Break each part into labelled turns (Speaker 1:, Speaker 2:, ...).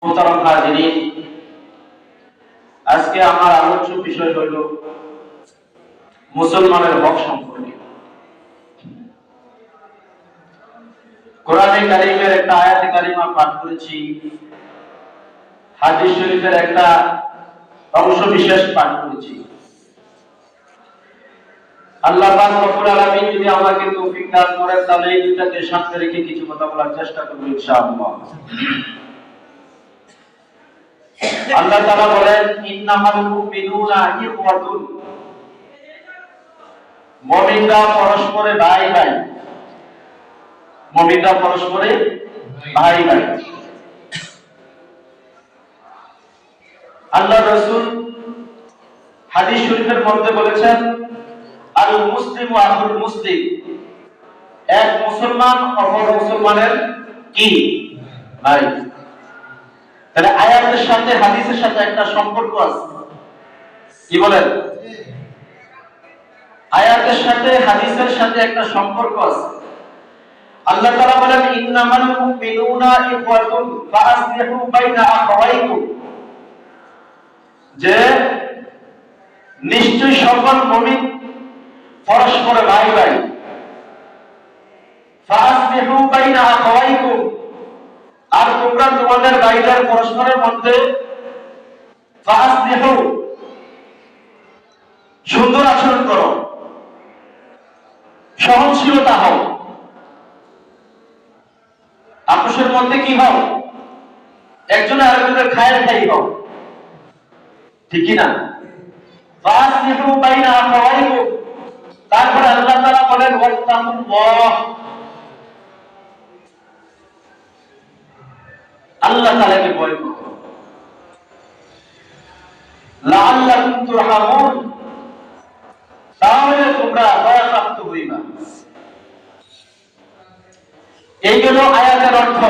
Speaker 1: মোহতারাম হাজিরিন, আজকে আমার আলোচ্য বিষয় হইল মুসলমানের হক সম্পর্কে। কোরআনে কারীমের একটা আয়াতে কারিমা পাঠ করেছি, হাদিস শরীফের একটা অংশ বিশেষ পাঠ করেছি। আল্লাহ পাক রব্বুল আলামিন যদি আমাকে তৌফিক দান করেন তাহলে এই দুটাকে সামনে রেখে কিছু কথা বলার চেষ্টা করব ইনশাআল্লাহ। আল্লাহ তাআলা বলেন, ইন্নামাল মুমিনুনা ইখওয়াতুন, মুমিনরা পরস্পরে ভাই ভাই। মুমিনরা পরস্পরে ভাই ভাই। আল্লাহ রাসূল হাদিস শরীফের মধ্যে বলেছেন, আল মুসলিমু আখুল মুসলিম, এক মুসলমান অপর মুসলমানের কি ভাই। তাহলে আয়াতের সাথে হাদিসের সাথে একটা সম্পর্ক আছে। কি বলেন? আয়াতের সাথে হাদিসের সাথে একটা সম্পর্ক আছে। আল্লাহ তাআলা বলেন, ইন্নামাল মুমিনুনা ইখওয়াতুন ফাআসলিহু বাইনা আখাওয়াইকুম, যে নিশ্চয় সকল মুমিন পরস্পরে ভাই ভাই। ফাআসলিহু বাইনা আখাওয়াইকুম, আর তোমরা তোমাদের ভাইদের পরস্পরের মধ্যে ফাআসলিহু, সুন্দর আচরণ করো, সহনশীলতা হও, আপনাদের মধ্যে কি হও, একজনের আরেকজনের খায়ের খাই হও, ঠিক কি না? ফাআসলিহু বাইনা আখাওয়াইকুম। তারপরে আল্লাহ তাআলা বলেন, ওয়াত্তাকুল্লাহ, আল্লাহ তাআলাকে ভয় করো, লাআল্লাকুম তুরহামুন, তাহলে তোমরা দয়াপ্রাপ্ত হইবা। এই গেল আয়াতের অর্থ।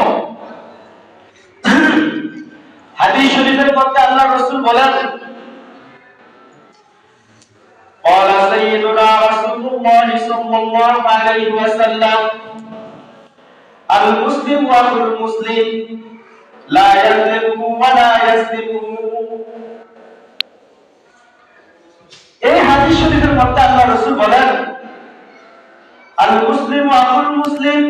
Speaker 1: হাদিস শরীফের মধ্যে আল্লাহ রাসূল বলেন, قال سيدنا رسول الله صلى الله عليه وسلم المسلم أخو المسلم لا يظلمه ولا يظلمه। এই হাদিস শরীফের মধ্যে আল্লাহ রাসূল বলেন, আল মুসলিম আখুল মুসলিম,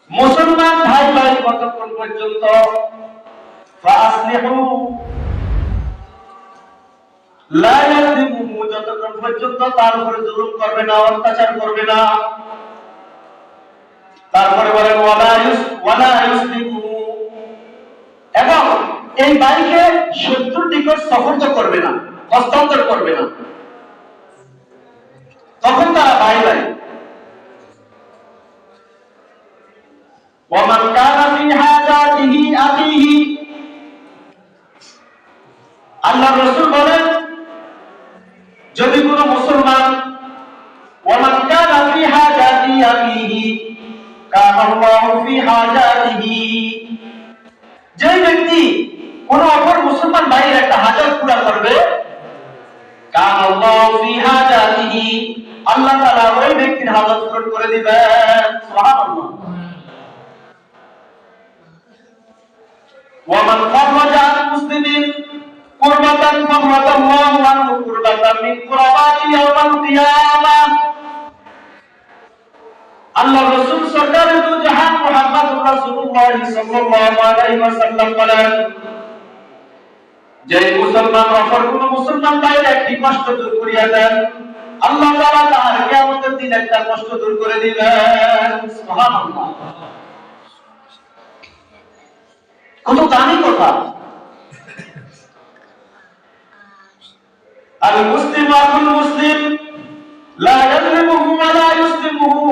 Speaker 1: মুসলমান ভাই ভাই কতক্ষণ পর্যন্ত, ফাআসলিহু লা ইয়াযলিমু, যতক্ষণ পর্যন্ত তার উপরে জুলুম করবে না, অত্যাচার করবে না। তারপরে বলেন ওয়ালা ইউসলিমু, এবং এই ভাইকে শত্রুর নিকট সফর্দ করবে না, হস্তান্তর করবে না, তখন তারা ভাই ভাই। ওয়ামান কানা ফি হাজাতিহি আখিহি, আল্লাহ রাসূল বলেন, যদি কোন মুসলমান ওয়ামান কানা ফি হাজাতি আখিহি কানা আল্লাহু ফি হাজাতিহি, যে ব্যক্তি কোন অপর মুসলমান ভাইয়ের একটা হাজাত পুরা করবে, কানা আল্লাহু ফি হাজাতিহি, আল্লাহ তাআলা ওই ব্যক্তির হাজাত পূরণ করে দিবেন। সুবহানাল্লাহ। ওয়ামান ফাররাজা আন মুসলিমিন কুরবাতান ফাররাজাল্লাহু আনহু কুরবাতান মিন কুরাবাতি ইয়াউমাল কিয়ামাহ। আল্লাহ রাসূল সরকারে দু জাহান মুহাম্মদুর রাসূলুল্লাহ সাল্লাল্লাহু আলাইহি ওয়াসাল্লাম বলেন, যে মুসলমান অপর কোন মুসলমান ভাইয়ের একটি কষ্ট দূর করিয়া দেন, আল্লাহ তাআলা তার কিয়ামতের দিন একটা কষ্ট দূর করে দিবেন। সুবহানাল্লাহ। কত দামি কথা। আল মুসলিম আখুল মুসলিম লা ইয়াযলিমুহু ওয়া লা ইউসলিমুহু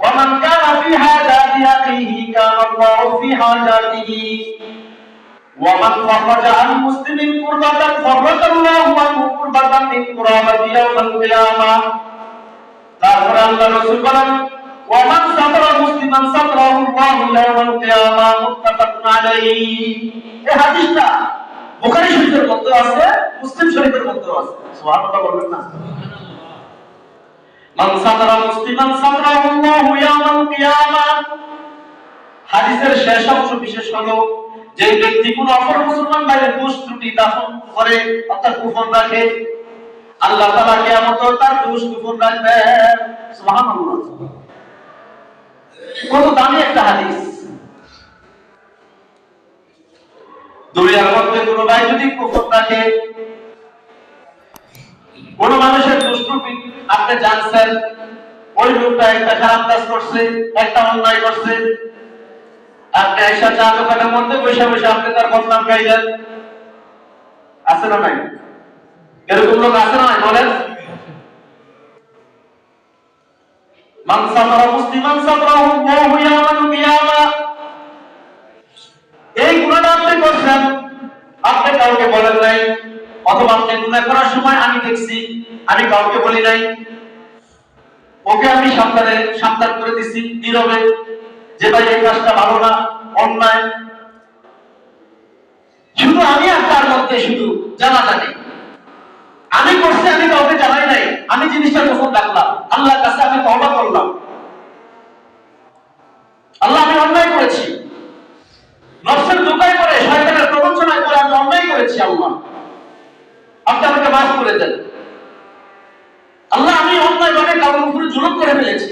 Speaker 1: ওয়া মান কানা ফি হাজাতি আখিহি কানা আল্লাহু ফি হাজাতিহি ওয়া মান ফারাজা আন মুসলিমিন কুরবাতান ফারাজাল্লাহু আনহু কুরবাতান মিন কুরাবাতি ইয়াউমাল কিয়ামাহ। তারপর আল্লাহ রাসূল বলেন, ওয়া মান সাতরা মুসলিমান সাতরাহু আল্লাহু ইয়াউমাল কিয়ামাহ, মুত্তাফাকুন আলাইহি। এই হাদিসটা বুখারী শরীফের মধ্যে আছে, মুসলিম শরীফের মধ্যে আছে। সুবহানাল্লাহ বলবেন না? মান সাতরা মুসলিমান সাতরাহু আল্লাহু ইয়াউমাল কিয়ামাহ। হাদিসের শেষ অংশ বিশেষ হলো যে ব্যক্তি কোন অপর মুসলমান ভাইয়ের দোষ ত্রুটি দাফন করে অর্থাৎ গোপন রাখে, আল্লাহ তাআলা কিয়ামতে তার দোষ গোপন রাখবেন। সুবহানাল্লাহ, কত দামি একটা হাদিস। দুনিয়ার মধ্যে কোন ভাই যদি গোপন রাখে, কোন মানুষের দোষ ত্রুটি আপনি জানছেন, ওই লোকটা একটা খারাপ কাজ করছে, একটা অন্যায় করছে, আপনি আইসা চা দোকানের মধ্যে বসে বসে আপনি তার বদনাম গাইলেন, আছে না নাই? এরকম লোক আছে না নাই বলেন? মান সাতারা মুসলিমান সাতারাহু আল্লাহু ইয়াওমাল কিয়ামা। এই গুনাহটা আপনি করছেন, আপনি কাউকে বলেন নাই, অথবা আপনি গুনাহ করার সময় আমি দেখছি, আমি কাউকে বলি নাই, ওকে আমি সাবধান করে দিছি নীরবে যে ভাই এই কাজটা ভালো না, অন্যায়। শুধু আমি আর তার মধ্যে শুধু জানাজানি, আমি করছি, আমি কাউকে জানাই নাই, আমি জিনিসটা গোপন রাখলাম, আল্লাহর কাছে আমি তওবা করলাম, আল্লাহ আমি অন্যায় করেছি, নফসের ধোঁকায় পড়ে শয়তানের প্রবঞ্চনায় পড়ে আমি অন্যায় করেছি, আল্লাহ আপনি আমাকে মাফ করে দেন। আল্লাহ আমি অন্যায় ভাবে কারোর উপরে জুলুম করে ফেলেছি,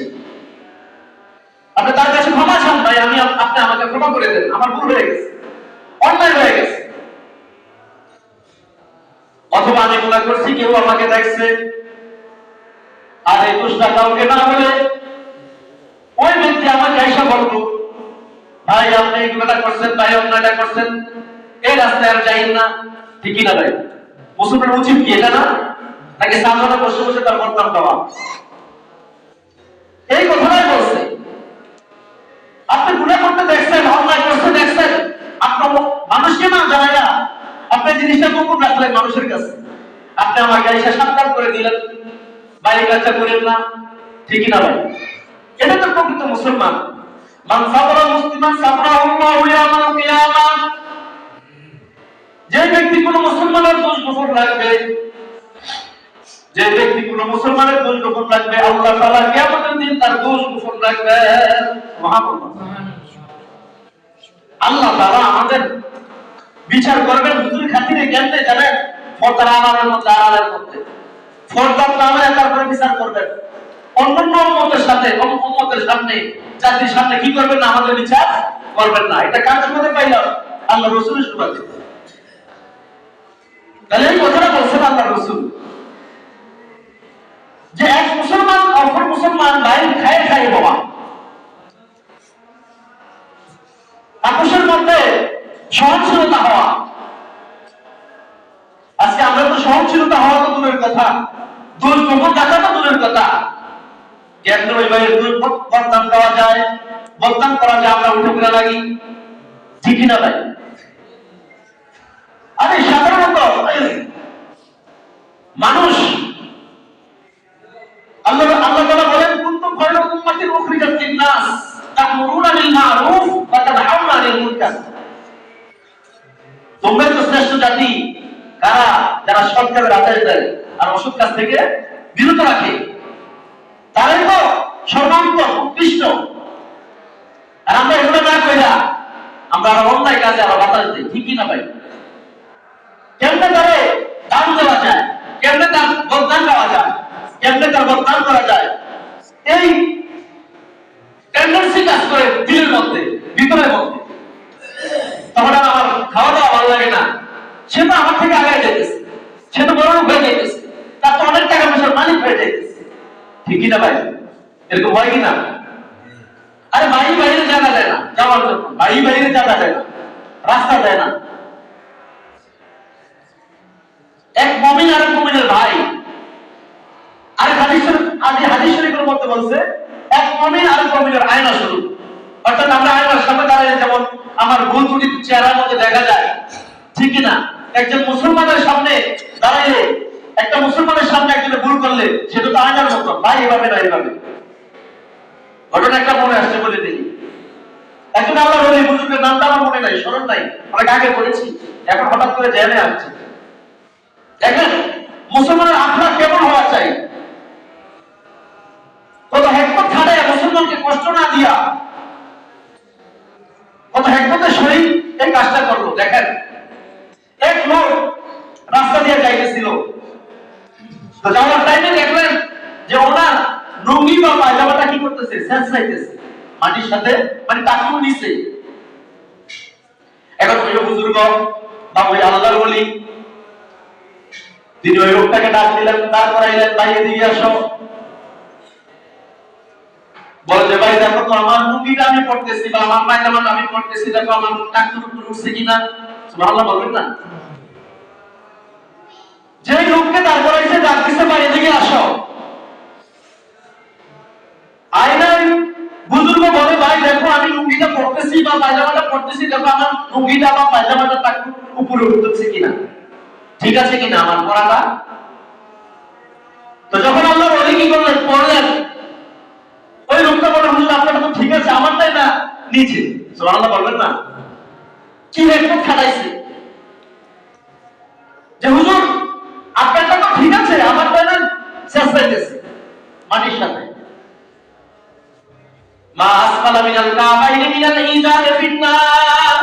Speaker 1: আপনি তার কাছে ক্ষমা চান ভাই, আপনি আমাকে ক্ষমা করে দেন, আমার ভুল হয়ে গেছে, অন্যায় হয়ে গেছে। অথবা আমি গুনাহ করছি, কেউ আমাকে দেখছে, আর এই দোষটা কাউকে না বলে ওই ব্যক্তি আমাকে এসে বলতো, ভাই আপনি এই গুনাহটা করছেন, ভাই অন্যায়টা করছেন, এই রাস্তায় আর যাইন না, ঠিকই না ভাই? মুসলমানের উচিত কি এটা না? নাকি সামনে বসে বসে তার বদনাম দেওয়া? এই কথাটাই বলছে। আপনি গুনাহ করতে দেখছেন, অন্যায় করতে দেখছেন, আপনি মানুষকে না জানায় না, আপনি জিনিসটা গোপন রাখলেন মানুষের কাছে, আপনি আমাকে এসে সাবধান করে দিলেন, ভাই এই কাজটা করেন না, ঠিকই না ভাই? এটা তো প্রকৃত মুসলমান। মান সাতারা মুসলিমান সাতারাহু আল্লাহু ইয়াওমাল কিয়ামা। যে ব্যক্তি কোন মুসলমানের দোষ গোপন রাখবে, যে ব্যক্তি কোন মুসলমানের দোষ গোপন রাখবে, আল্লাহ তাআলা কিয়ামতের দিন তার দোষ গোপন রাখবেন। সুবহানাল্লাহ। আল্লাহ তাআলা আমাদের বিচার করবেন হুজুর খাতিরে কেমনে জানেন? পর্দার আড়ালের মধ্যে, আড়ালের মধ্যে পর্দার নামে তারপরে বিচার করবেন। অন্যান্য উম্মতের সামনে, জাতির সামনে কি করবেন না? আমাদের বিচার করবেন না। এটা কার সুবাদে পাইলাম? আল্লাহ রাসূলের সুবাদে। তাহলে এই কথাটা বলছেন আল্লাহ রাসূল যে এক মুসলমান অপর মুসলমান ভাই খায় খায় বাবা, আপোষের মধ্যে সহনশীলতা হওয়া। আজকে আমরা তো সহনশীলতা হওয়া তো দূরের কথা, দোষ গোপন রাখা তো দূরের কথা, কেমন ওই ভাইয়ের বদনাম করা যায়, বদনাম করা যায়, আমরা উঠে পড়ে লাগি, ঠিকই না ভাই? আরে সাধারণত মানুষ, আল্লাহ তাআলা বলেন কুনতুম খায়রা উম্মাতিন উখরিজাত লিন-নাস তা'মুরুনা বিল মা'রুফ ওয়া তানহাউনা আনিল মুনকার। তোমরা তো শ্রেষ্ঠ জাতি, কারা? যারা সৎ কাজের আদেশ দেয় আর অসৎ কাজ থেকে বিরত রাখে, তারাই তো সর্বোত্তম, উৎকৃষ্ট। আর আমরা এগুলো না কইরা আমরা অন্যায় কাজে আরো বাতাস দিই, ঠিকই না ভাই? কেমনে তারে দাম দেওয়া যায়, কেমনে তার বদনাম দেওয়া যায়, কেমনে তার বদনাম করা যায়, এই টেন্ডেন্সি কাজ করে দিলের মধ্যে, ভিতরের মধ্যে। তখন আর আমার খাওয়া দাওয়া ভালো লাগে না, সে তো আমার থেকে আগে যেতেছে, সে তো বড় হয়ে যেতেছে, তার তো অনেক টাকা পয়সার মালিক হয়ে যেতেছে, ঠিকই না ভাই? এরকম হয় কিনা? আরে ভাই বাইরে জায়গা দেয় না যাওয়ার জন্য, ভাই বাইরে জায়গা দেয় না, রাস্তা দেয় না। এক মুমিন আর এক মুমিনের ভাই, আর হাদিস শরীফের মধ্যে বলছে এক মুমিন আর এক মুমিনের আয়না স্বরূপ। অর্থাৎ আমরা আয়নার সামনে দাঁড়িয়ে যেমন আমার ভুল ত্রুটি চেহারার মধ্যে দেখা যায়, ঠিকই না? একজন মুসলমানের সামনে দাঁড়িয়ে, একটা মুসলমানের সামনে একজনে ভুল করলে সেটা তো আয়নার মতো, ভাই এভাবে না এভাবে। ঘটনা একটা মনে আসছে বলে দিই। একজন আল্লাহর ওলি বুজুর্গের নামটা আমার মনে নাই, স্মরণ নাই, অনেক আগে পড়েছি, এখন হঠাৎ করে জেনে আসছে। দেখেন মুসলমানের আখলাক কেমন হওয়া চাই, কত হিকমত খাটায় মুসলমানকে কষ্ট না দিয়া, কত হিকমতের সহিত এই কাজটা করলো। দেখেন, এক লোক রাস্তা দিয়ে যাইতেছিল, তো যাওয়ার টাইমে দেখলেন যে ওনার লুঙ্গি বা পায়জামাটা কি করতেছে, সেন্স চাইতেছে মাটির সাথে, মানে টাকুর নিচে। এখন ওই বুজুর্গ বা ওই আল্লাহর ওলি তিনি ওই লোকটাকে ডাক দিলেন, তারপর আইলেন, ভাই এদিকে আসো। বলে যে ভাই দেখো তো আমার লুঙ্গিটা আমি পড়তেছি বা আমার পায়জামাটা আমি পড়তেছি, দেখো আমার টাকুর উপর উঠছে কিনা। সুবহানাল্লাহ বলবেন না? যে লোককে দাঁড় করাইছে ডাক দিছে, ভাই এদিকে আসো। আইনাই বুজুর্গ বলে, ভাই দেখো আমি লুঙ্গিটা পড়তেছি বা পায়জামাটা পড়তেছি, দেখো আমার লুঙ্গিটা বা পায়জামাটা টাকুর উপরে উঠতেছে কিনা, ঠিক আছে কিনা আমার পড়াটা। তো যখন আল্লাহর ওলি কি করলেন, পড়লেন, ওই লোকটা বলে, হুজুর আপনারটা তো ঠিক আছে, আমারটাই না নিচে। সুবহানাল্লাহ বলবেন না? কি রেকর্ড খাটাইছে যে হুজুর আপনারটা তো ঠিক আছে, আমারটা না শেষ হইতেছে মাটির সাথে। মা আসফালা মিনাল কাবাইনি মিনাল ইজারি ফিন্নার।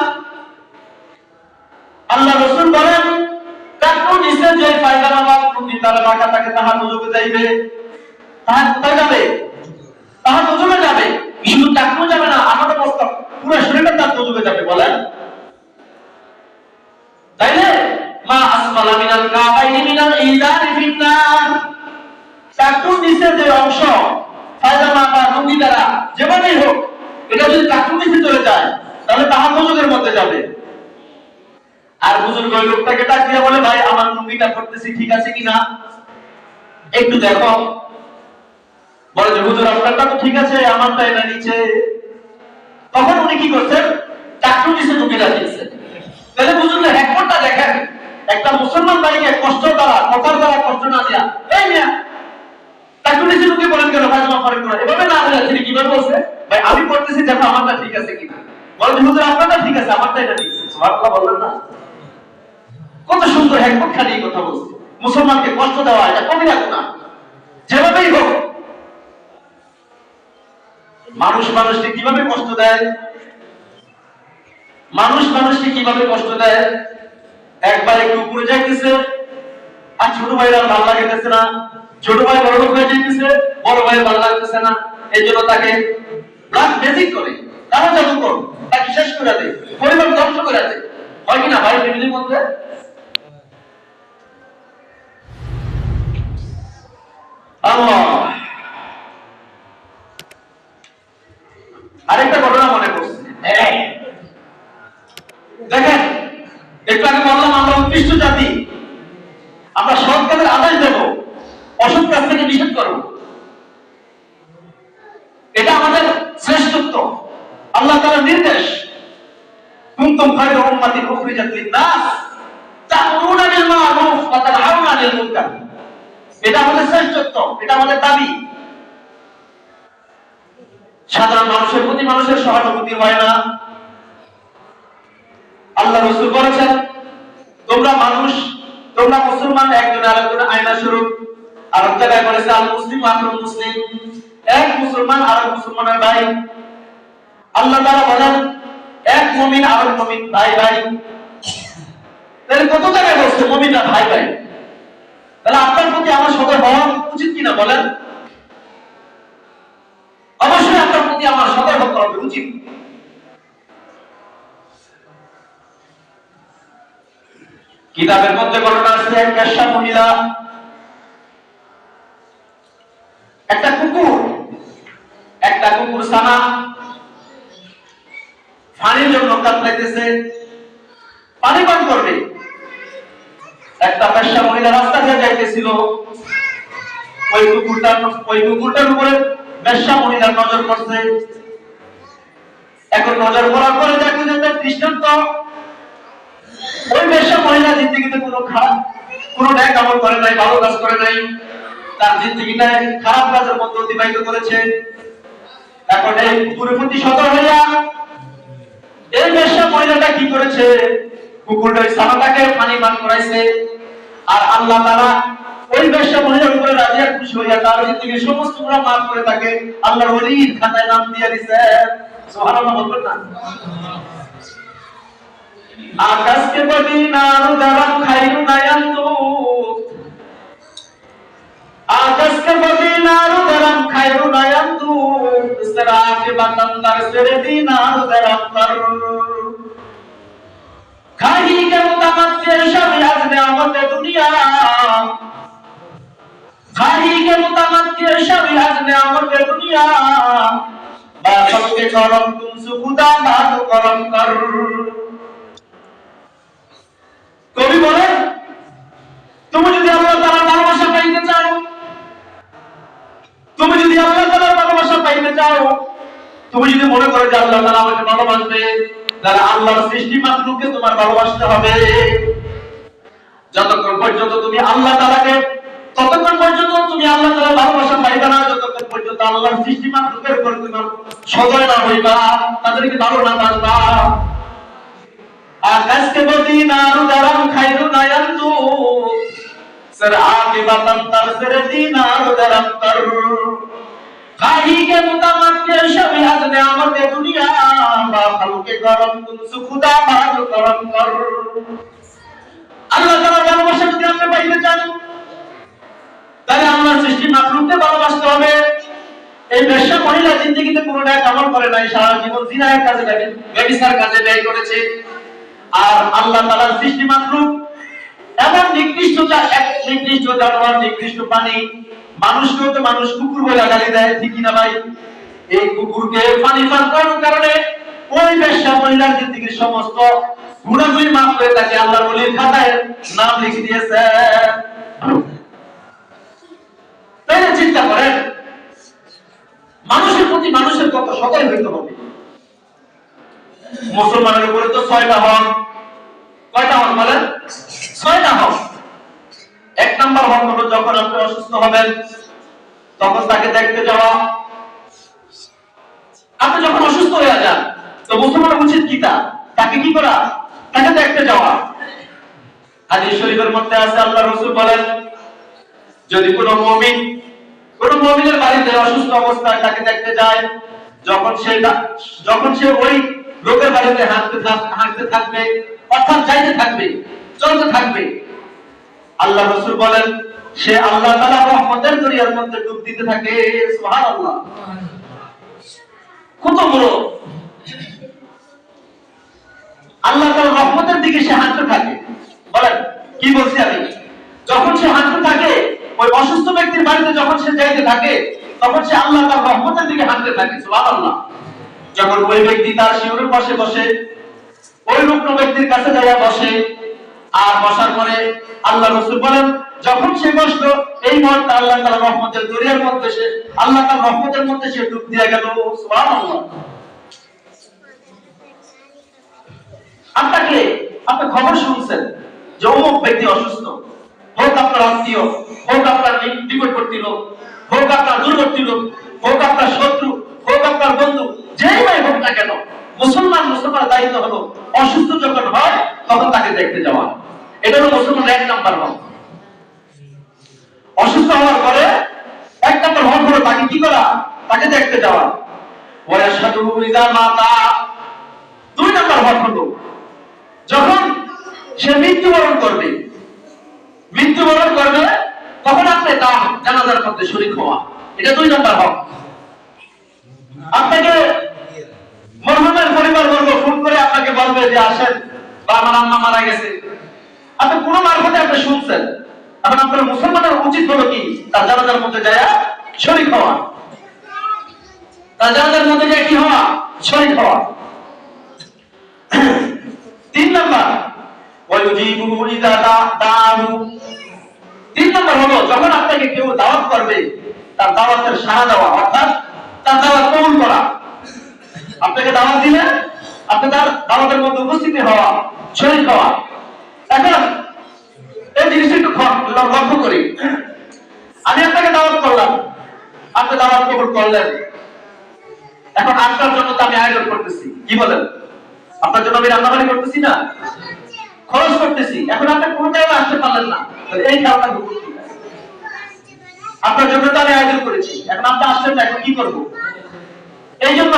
Speaker 1: আল্লাহ রাসূল বলেন, টাকনু নিচে যে পায়জামা বা লুঙ্গি তার রাখা থাকে তাহা দুজকে যাইবে। তাহা কোথায় যাবে? তাহা দুজকে যাবে। শুধু টাকনু যাবে না, আমাদের মস্তক পুরো শরীরটা তার দুজকে যাবে। বলেন তাইলে মা আসফালা মিনাল কাবাইনি মিনাল ইজারি ফিন্নার। টাকনুর নিচে যে অংশ পায়জামা বা লুঙ্গি দ্বারা যেভাবেই হোক, এটা যদি টাকনুর নিচে চলে যায় তাহলে তাহা দুজকের মধ্যে যাবে। আর বুজুর্গ ওই লোকটাকে ডাক দিয়ে বলে, ভাই আমার লুঙ্গিটা পড়তেছি ঠিক আছে কিনা একটু দেখো। বলে যে হুজুর আপনারটা তো ঠিক আছে, আমারটা এটা নিচে। তখন উনি কি করছেন, টাকনুর নিচে লুঙ্গিটা দিয়েছেন। তাহলে বুজুর্গের হেকমতটা দেখেন, একটা মুসলমান ভাইকে কষ্ট দ্বারা, কথার দ্বারা কষ্ট না দিয়া, এই মিয়া টাকনুর নিচে লুঙ্গি পরেন কেন, পায়জামা পরেন কেন, এভাবে না বলে তিনি কিভাবে বলছে, ভাই আমি পড়তেছি দেখো আমারটা ঠিক আছে কিনা। বলে যে হুজুর আপনারটা ঠিক আছে, আমারটা এটা নিচে। সুবহানাল্লাহ বললেন না? কত সুন্দর হেকমত খালি কথা বলছে। মুসলমানকে কষ্ট দেওয়া এটা কবিরা গুনাহ, যেভাবেই হোক। মানুষ মানুষকে কিভাবে কষ্ট দেয়, মানুষ মানুষকে কিভাবে কষ্ট দেয়। একবার একটু উপরে যাইতেছে, আর ছোট ভাইরা ভালো লাগতেছে না, ছোট ভাই বড় লোক হয়ে যাইতেছে, বড় ভাই ভালো লাগতেছে না, এই জন্য তাকে ব্লাড ম্যাজিক করে, তারা জাদুকর, তাকে শেষ করে দেয়, পরিবার ধ্বংস করে দেয়। হয় কিনা ভাই ফ্যামিলির মধ্যে? আল্লাহ। আরেকটা ঘটনা মনে পড়ছে। দেখেন, একটু আগে বললাম আমরা উৎকৃষ্ট জাতি, আমরা সৎ কাজের আদেশ দেব, অসৎ কাজ থেকে নিষেধ করব, এটা আমাদের শ্রেষ্ঠত্ব, আল্লাহ তাআলার নির্দেশ। কুনতুম খায়রা উম্মাতিন উখরিজাত লিন-নাস তা'মুরুনা বিল মা'রুফ ওয়া তানহাউনা আনিল মুনকার। এটা আমাদের শ্রেষ্ঠত্ব, এটা আমাদের দাবি। সাধারণ মানুষের প্রতি মানুষের সহানুভূতি হয় না। আল্লাহ রাসূল বলেছেন, তোমরা মানুষ, তোমরা মুসলমান, একজন আরেকজনের আয়না স্বরূপ। আর এক জায়গায় বলেছে, আল মুসলিম আখুল মুসলিম, এক মুসলমান আরেক মুসলমানের ভাই। আল্লাহ তাআলা বলেন, এক মুমিন আরেক মুমিন ভাই ভাই। তাহলে কত জায়গায় বলছে মুমিনরা ভাই ভাই। তাহলে আপনার প্রতি আমার সদয় হওয়া উচিত কিনা বলেন? অবশ্যই আপনার প্রতি আমার সদয় হতে হবে, উচিত। কিতাবের মধ্যে ঘটনা আছে, এক বেশ্যা মহিলা একটা কুকুর ছানা পানির জন্য কাতরাইতেছে, পানি পান করবে। একটা বেশ্যা মহিলা রাস্তা দিয়ে যাইতেছিল, ওই কুকুরটার উপরে বেশ্যা মহিলার নজর পড়ছে। এখন নজর পড়ার পরে দেখো যে দৃষ্টান্ত, ওই বেশ্যা মহিলা জিন্দেগিতে কোনো ন্যাক আমল করে নাই, ভালো কাজ করে নাই, তার জিন্দেগিটা খারাপ কাজের মধ্যে অতিবাহিত করেছে। এখন এই কুকুরের প্রতি সতর্ক হইয়া এই বেশ্যা মহিলাটা কি করেছে, কুকুরটা ওই ছানাটাকে পানি পান করাইছে। আর আল্লাহ তাআলা ওই বেশ্যা মহিলার উপরে রাজি আর খুশি হইয়া তার জিন্দেগির সমস্ত গুনাহ মাফ করে তাকে আল্লাহর ওলির খাতায় নাম দিয়ে দিয়েছে। সুবহানাল্লাহ বলবেন না? आकाश के पति नारु धरम खायु नयंतु आकाश के पति नारु धरम खायु नयंतु सरा के बतंदर सेरे दी नारु धरम कर खाही के मुतमत्ते शब याद नियामत दुनिया खाही के मुतमत्ते शब याद नियामत दुनिया बाप के करम तुम सुखुदा बात करम कर কবি বলেন তুমি যদি আল্লাহ তাআলার ভালোবাসা পাইতে চাও তুমি যদি আল্লাহ তাআলার ভালোবাসা পাইতে চাও তুমি যদি মনে করো যে আল্লাহ তাআলা আমাকে ভালোবাসবে তাহলে আল্লাহর সৃষ্টি মাত্রকে তোমার ভালোবাসতে হবে যতক্ষণ পর্যন্ত তুমি আল্লাহ তাআলাকে ততক্ষণ পর্যন্ত তুমি আল্লাহ তাআলার ভালোবাসা পাইবে না যতক্ষণ পর্যন্ত আল্লাহর সৃষ্টি মাত্রকের উপর তোমার সদয় না হইবা তাদেরকে ভালো না বাসবা आकाश के पति नारु धरम खायु नयंतु सर आके बतन तर सर दी नारु धरम कर खाही के मुतमत्ते शब याद नियामत दुनिया बाफल के करम तुम सुखुदा बात करम कर আল্লাহ তাআলা ভালোবাসা যদি আপনি পাইতে চান তাহলে আল্লাহর সৃষ্টি মাখলুককে ভালোবাসতে হবে এই বেশ্যা মহিলা জিন্দেগিতে কোনো ন্যাক আমল করে নাই সারা জীবন জিনার কাজে ব্যভিচার কাজে ব্যয় করেছে আর আল্লাহ তাআলার সৃষ্টি মাখলুক এমন নিকৃষ্ট জানোয়ার নিকৃষ্ট প্রাণী মানুষকেও তো মানুষ কুকুর বলে গালি দেয় ঠিক না ভাই এই কুকুরকে পানি পান করার কারণে ওই বেশ্যা মহিলার জিন্দেগির সমস্ত গুনাহগুলি মাফ করে তাকে আল্লাহর ওলির খাতায় নাম লিখে দিয়েছে তাই চিন্তা করেন মানুষের প্রতি মানুষের কত সদয় হইতে হবে মুসলমানের উপরে তো 6টা হক কয়টা হক বলেন 6টা হক এক নাম্বার হক হলো যখন আপনি অসুস্থ হবেন তখন তাকে দেখতে যাওয়া আপনি যখন অসুস্থ হয়ে যান তো মুসলমানের উচিত কি তাকে কি করা তাকে দেখতে যাওয়া হাদিস শরীফের মধ্যে আছে আল্লাহ রাসূল বলেন যদি কোনো মুমিনের বাড়িতে অসুস্থ অবস্থায় তাকে দেখতে যায় যখন সে ওই লোকের বাড়িতে হাঁটতে থাকবে অর্থাৎ যাইতে থাকবে চলতে থাকবে আল্লাহ রাসূল বলেন সে আল্লাহ তাআলার রহমতের দরিয়ার মধ্যে ডুব দিতে থাকে সুবহানাল্লাহ কত বড় আল্লাহ তাআলার রহমতের দিকে সে হাঁটতে থাকে বলেন কি বলছি আমি যখন সে হাঁটতে থাকে ওই অসুস্থ ব্যক্তির বাড়িতে যখন সে যাইতে থাকে তখন সে আল্লাহ তাআলার রহমতের দিকে হাঁটতে থাকে সুবহানাল্লাহ যখন ওই ব্যক্তি তার শিয়রের পাশে বসে ওই রুগ্ন ব্যক্তির কাছে যাইয়া বসে আর বসার পরে আল্লাহ রাসূল বলেন যখন সে বসলো এই মুহূর্তে আল্লাহ তাআলার রহমতের দরিয়ার মধ্যে সে আল্লাহ তাআলার রহমতের মধ্যে সে ডুব দিয়ে গেল সুবহানাল্লাহ আপনি খবর শুনছেন যে অমুক ব্যক্তি অসুস্থ হোক আপনার আত্মীয় হোক আপনার নিকটবর্তী লোক হোক আপনার দূরবর্তী লোক হোক আপনার শত্রু হোক আপনার বন্ধু যেই ভাই হোক না কেন মুসলমানের দায়িত্ব হলো অসুস্থ যখন হয় তখন তাকে দেখতে যাওয়া এটা হলো মুসলমানের 1 নাম্বার হক অসুস্থ হওয়ার পরে 1 নাম্বার হক হলো তাকে কি করা তাকে দেখতে যাওয়া ওয়া শাদু ইযা মাতা 2 নাম্বার হক হলো যখন সে মৃত্যুবরণ করবে তখন আপনি তার জানাজার মধ্যে শরীক হওয়া এটা 2 নাম্বার হক আপনাকে মরহুমের পরিবারবর্গ ফোন করে আপনাকে বলবে যে আসেন বা আমার আম্মা মারা গেছে আপনি কোন মারফতে আপনি শুনছেন এখন আপনার মুসলমানের উচিত হলো কি তার জানাজার মধ্যে যায় শরীক হওয়া তার জানাজার মধ্যে যায় কি হওয়া শরীক হওয়া 3 নাম্বার ওয়াজিবু ইযা দা'আহু 3 নাম্বার হলো যখন আপনাকে কেউ দাওয়াত করবে তার দাওয়াতের সাড়া দেওয়া অর্থাৎ তার দাওয়াত কবুল করা আপনাকে দাওয়াত দিলে আপনি তার দাওয়াতের মধ্যে উপস্থিত হওয়া শরীক হওয়া এখন এই জিনিসটা একটু লক্ষ্য করি আমি আপনাকে দাওয়াত করলাম আপনি দাওয়াত কবুল করলেন এখন আপনার জন্য তো আমি আয়োজন করতেছি কি বলেন আপনার জন্য আমি রান্নাবাড়ি করতেছি না খরচ করতেছি এখন আপনি কোন জায়গায় আসতে পারলেন না এই খেয়ালটা আপনার জন্য তো আমি আয়োজন করেছি এখন আপনি আসছেন না এখন কি করবো এই জন্য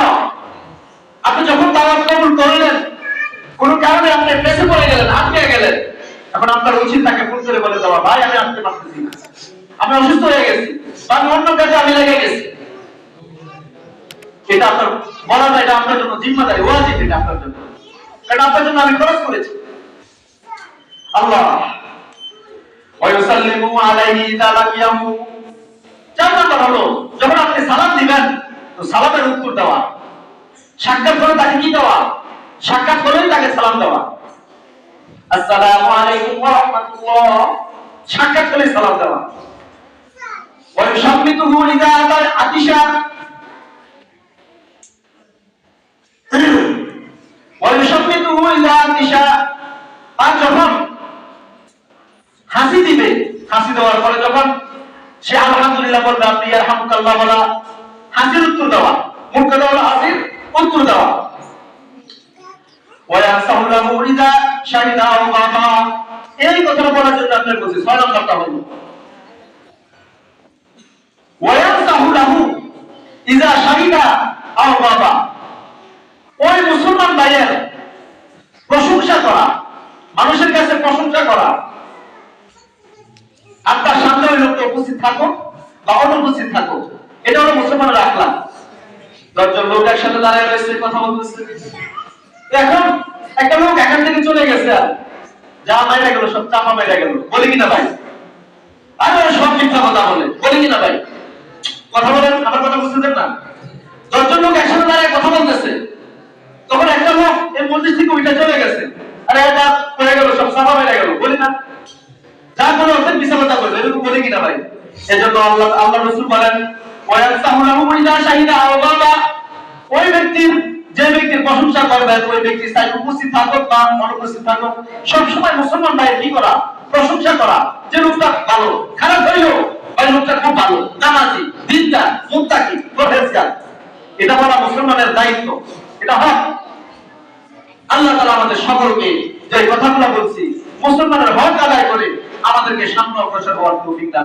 Speaker 1: আপনি যখন দাওয়াত কবুল করলেন কোনো কারণে আপনি পেছে পড়ে গেলেন, আটকে গেলেন, এখন আপনার উচিত তাকে ফোন করে বলে দেওয়া, ভাই আমি আসতে পারতেছি না, আমি অসুস্থ হয়ে গেছি, বা আমি অন্য কাজে আমি লেগে গেছি। এটা আপনার বলা যায়, এটা আপনার জন্য জিম্মাদারি, ওয়াজিব, এটা আপনার জন্য, কারণ আপনার জন্য আমি খরচ করেছি। আল্লাহ ওয়ায়ুসাল্লিমু আলাইহি ইযা লাকিয়াহু। 4 নাম্বার হলো যখন আপনি সালাম দিবেন তো সালামের উত্তর দেওয়া। সাক্ষাৎ করে তাকে কি দেওয়া? সাক্ষাৎ করেই তাকে সালাম দেওয়া। আসসালামু আলাইকুম ওয়া রাহমাতুল্লাহ, সাক্ষাৎ করে সালাম দেওয়া। ওয়ায়ুসাম্মিতুহু ইযা আতিশা, ওয়ায়ুসাম্মিতুহু ইযা আতিশা, আর যখন হাসি দিবে, হাসি দেওয়ার পরে যখন সে আলহামদুলিল্লাহ বলবে, আপনি ইয়ারহামুকাল্লাহ বলা, হাসির উত্তর দেওয়া, মুক্তাদা হলো হাসির উত্তর দেওয়া। ওয়ায়াসাহু লাহু ইযা শাহিদা আও গাবা, এই কথাটা বলার জন্য আপনার বলছি 6 নম্বরটা হলো ওয়ায়াসাহু লাহু ইযা শাহিদা আও গাবা। ওই মুসলমান ভাইয়ের প্রশংসা করা, মানুষের কাছে প্রশংসা করা, আপনার সামনে ওই লোকটা উপস্থিত থাকো বা অনুপস্থিত থাকো, এটা হলো মুসলমানের আখলাক। 10 জন লোক একসাথে দাঁড়ায় রয়েছে, কথা বলতেছে, এখন একটা লোক এখান থেকে চলে গেছে, আর যা মাইরা গেল সব চাপা মাইরা গেল, বলি কিনা ভাই? আর সব মিথ্যা কথা বলে, বলি কিনা ভাই? কথা বলেন, আমার কথা বুঝতেছেন না? 10 জন লোক একসাথে দাঁড়ায় কথা বলতেছে, তখন একটা লোক এই মসজিদ থেকে উঠে চলে গেছে, আরে এটা হয়ে গেল, সব চাপা মাইরা গেল, বলি না? যা কোনো অর্থের বিশালতা করবে, এরকম বলে কিনা ভাই? এজন্য আল্লাহ রাসূল বলেন, ওয়ায়াসাহু লাহু ইযা শাহিদা আও গাবা, ওই ব্যক্তির, যে ব্যক্তির প্রশংসা করবে, ওই ব্যক্তি চাই উপস্থিত থাকুক বা অনুপস্থিত থাকুক, সব সময় মুসলমান ভাই কি করা? প্রশংসা করা, যে লোকটা ভালো, খারাপ হইলেও ওই লোকটা খুব ভালো, নামাজি, দিনদার, মুত্তাকি, পরহেজগার, এটা বলা মুসলমানের দায়িত্ব, এটা হক। আল্লাহ তাআলা আমাদের সকলকে যে কথাগুলো বলছি মুসলমানের হক আদায় করে আমাদেরকে সামনে অগ্রসর হওয়ার তৌফিক দান